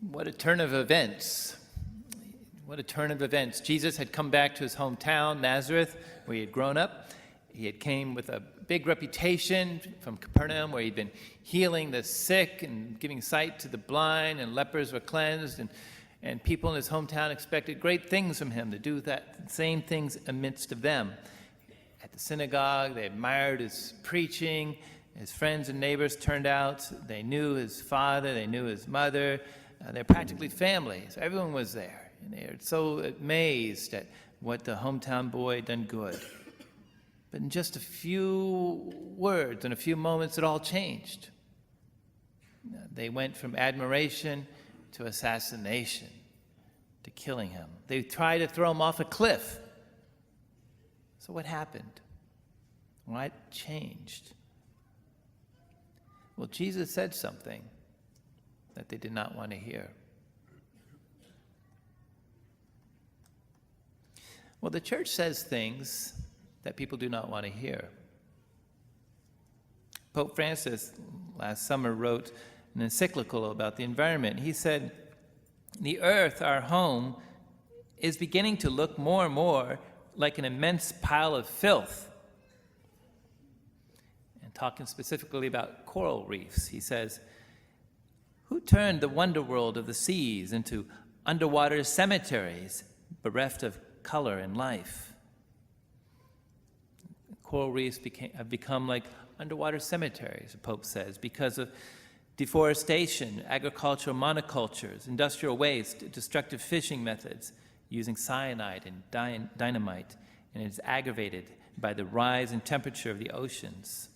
What a turn of events. What a turn of events. Jesus had come back to his hometown, Nazareth, where he had grown up. He had came with a big reputation from Capernaum, where he'd been healing the sick and giving sight to the blind, and lepers were cleansed, and people in his hometown expected great things from him, to do that same things amidst of them. At the synagogue, they admired his preaching. His friends and neighbors turned out. They knew his father, they knew his mother. They're practically family, so everyone was there. And they were so amazed at what the hometown boy had done good. But in just a few words, in a few moments, it all changed. They went from admiration to assassination, to killing him. They tried to throw him off a cliff. So what happened? What changed? Well, Jesus said something that they did not want to hear. Well, the church says things that people do not want to hear. Pope Francis last summer wrote an encyclical about the environment. He said, "The earth, our home, is beginning to look more and more like an immense pile of filth." And talking specifically about coral reefs, he says, "Who turned the wonder world of the seas into underwater cemeteries bereft of color and life?" Coral reefs have become like underwater cemeteries, the Pope says, because of deforestation, agricultural monocultures, industrial waste, destructive fishing methods, using cyanide and dynamite, and it is aggravated by the rise in temperature of the oceans.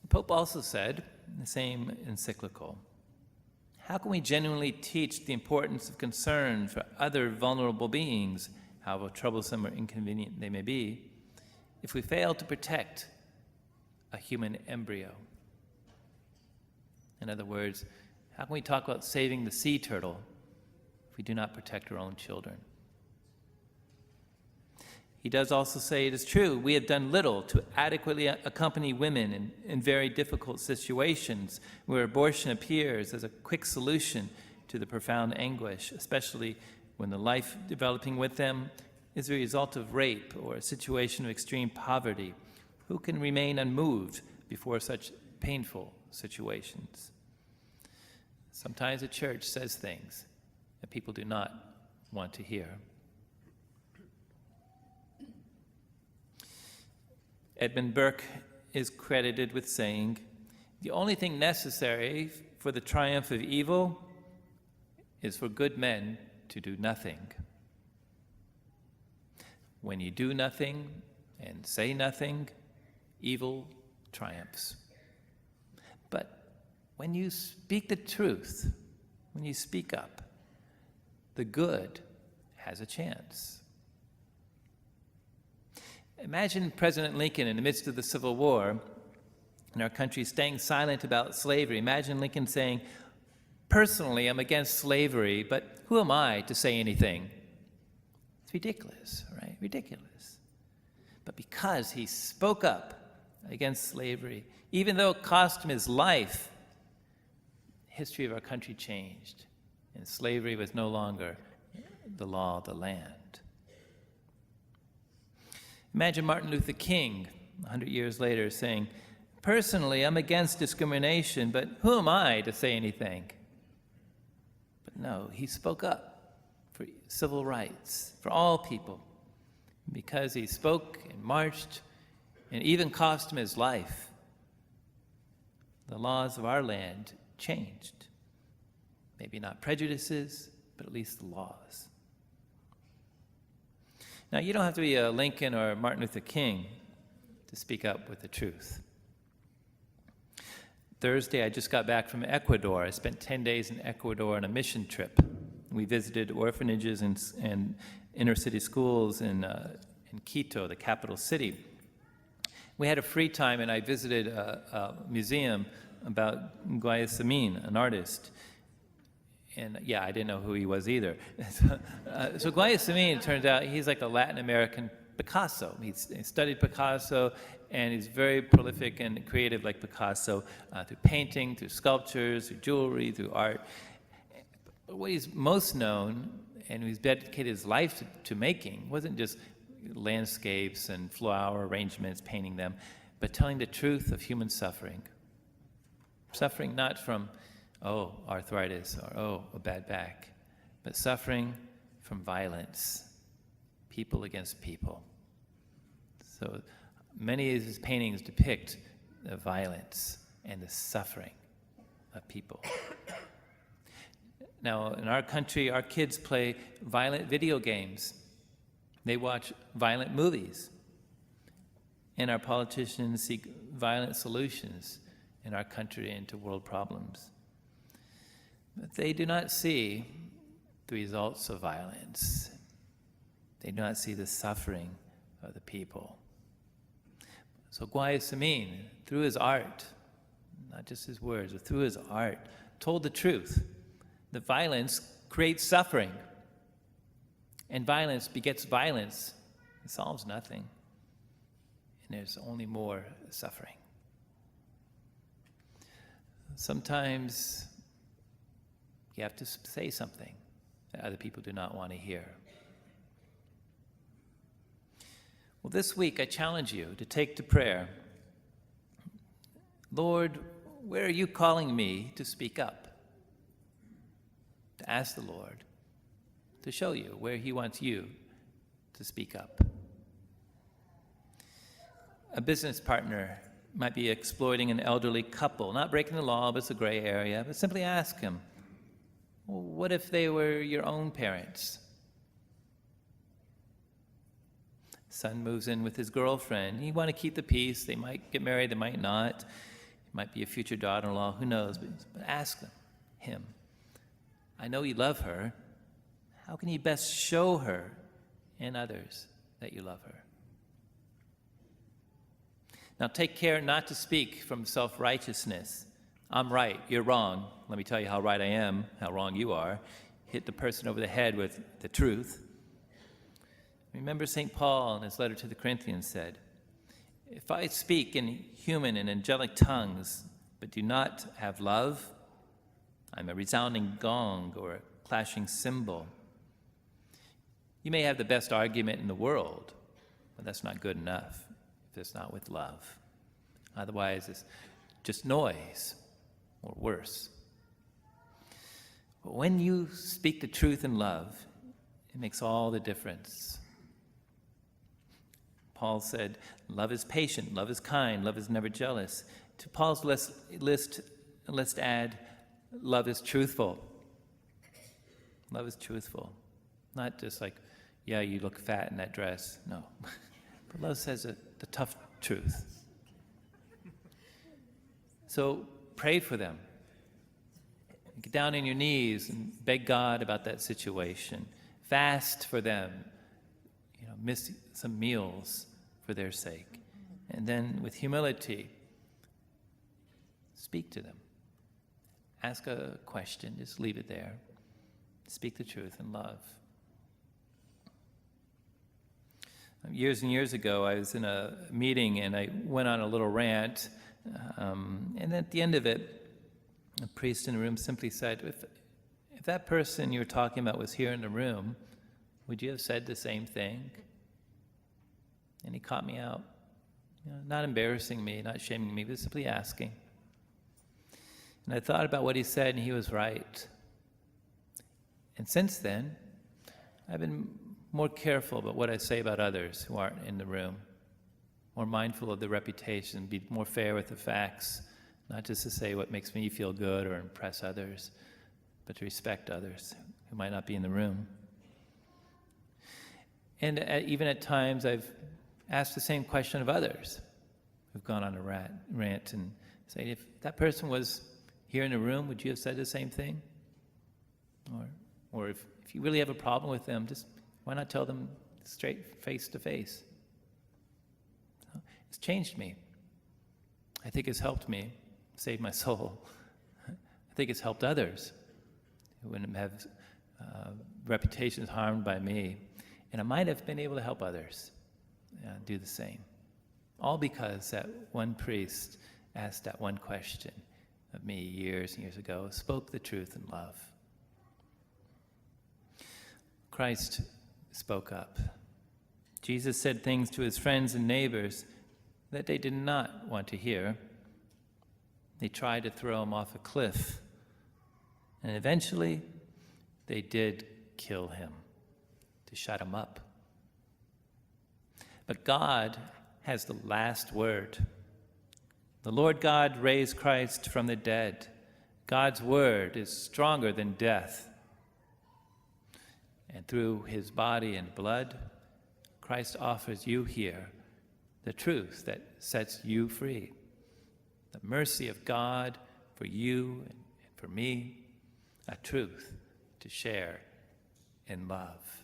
The Pope also said, in the same encyclical, how can we genuinely teach the importance of concern for other vulnerable beings, however troublesome or inconvenient they may be, if we fail to protect a human embryo? In other words, how can we talk about saving the sea turtle if we do not protect our own children? He does also say it is true, we have done little to adequately accompany women in very difficult situations where abortion appears as a quick solution to the profound anguish, especially when the life developing with them is a result of rape or a situation of extreme poverty. Who can remain unmoved before such painful situations? Sometimes the church says things that people do not want to hear. Edmund Burke is credited with saying, "The only thing necessary for the triumph of evil is for good men to do nothing. When you do nothing and say nothing, evil triumphs. But when you speak the truth, when you speak up, the good has a chance." Imagine President Lincoln in the midst of the Civil War and our country staying silent about slavery. Imagine Lincoln saying, "Personally, I'm against slavery, but who am I to say anything?" It's ridiculous, right? Ridiculous. But because he spoke up against slavery, even though it cost him his life, the history of our country changed, and slavery was no longer the law of the land. Imagine Martin Luther King, 100 years later, saying, "Personally, I'm against discrimination, but who am I to say anything?" But no, he spoke up for civil rights, for all people. Because he spoke and marched, and even cost him his life, the laws of our land changed. Maybe not prejudices, but at least the laws. Now, you don't have to be a Lincoln or Martin Luther King to speak up with the truth. Thursday, I just got back from Ecuador. I spent 10 days in Ecuador on a mission trip. We visited orphanages and inner-city schools in Quito, the capital city. We had a free time, and I visited a museum about Guayasamín, an artist. And yeah, I didn't know who he was either. So Guayasamín, it turns out, he's like a Latin American Picasso. He studied Picasso, and he's very prolific and creative like Picasso, through painting, through sculptures, through jewelry, through art. But what he's most known, and he's dedicated his life to making, wasn't just landscapes and flower arrangements, painting them, but telling the truth of human suffering. Suffering not from, arthritis, or, a bad back, but suffering from violence, people against people. So many of his paintings depict the violence and the suffering of people. Now, in our country, our kids play violent video games. They watch violent movies. And our politicians seek violent solutions in our country and to world problems. But they do not see the results of violence. They do not see the suffering of the people. So Guayasamín, through his art, not just his words, but through his art, told the truth that violence creates suffering. And violence begets violence. It solves nothing. And there's only more suffering. Sometimes you have to say something that other people do not want to hear. Well, this week I challenge you to take to prayer. Lord, where are you calling me to speak up? To ask the Lord to show you where he wants you to speak up. A business partner might be exploiting an elderly couple, not breaking the law, but it's a gray area, but simply ask him, well, what if they were your own parents? Son moves in with his girlfriend. You want to keep the peace. They might get married, they might not. It might be a future daughter-in-law, who knows, but ask him. I know you love her. How can you best show her and others that you love her? Now take care not to speak from self-righteousness. I'm right, you're wrong. Let me tell you how right I am, how wrong you are. Hit the person over the head with the truth. Remember St. Paul in his letter to the Corinthians said, if I speak in human and angelic tongues, but do not have love, I'm a resounding gong or a clashing cymbal. You may have the best argument in the world, but that's not good enough if it's not with love. Otherwise, it's just noise, or worse. But when you speak the truth in love, it makes all the difference. Paul said, love is patient, love is kind, love is never jealous. To Paul's list, let's add, love is truthful. Love is truthful. Not just like, yeah, you look fat in that dress. No. But love says the tough truth. So pray for them. Get down on your knees and beg God about that situation. Fast for them. Miss some meals for their sake. And then with humility, speak to them. Ask a question, just leave it there. Speak the truth in love. Years and years ago, I was in a meeting and I went on a little rant. And at the end of it, a priest in the room simply said, if that person you were talking about was here in the room, would you have said the same thing? And he caught me out, not embarrassing me, not shaming me, but simply asking. And I thought about what he said, and he was right. And since then, I've been more careful about what I say about others who aren't in the room, more mindful of the reputation, be more fair with the facts, not just to say what makes me feel good or impress others, but to respect others who might not be in the room. And even at times, I've asked the same question of others who've gone on a rant and say, if that person was here in the room, would you have said the same thing? Or if you really have a problem with them, just why not tell them straight face to face? It's changed me. I think it's helped me save my soul. I think it's helped others who wouldn't have reputations harmed by me. And I might have been able to help others do the same. all because that one priest asked that one question of me years and years ago, spoke the truth in love. Christ spoke up. Jesus said things to his friends and neighbors that they did not want to hear. They tried to throw him off a cliff, and eventually they did kill him, to shut him up. But God has the last word. The Lord God raised Christ from the dead. God's word is stronger than death. And through his body and blood, Christ offers you here the truth that sets you free. The mercy of God for you and for me, a truth to share in love.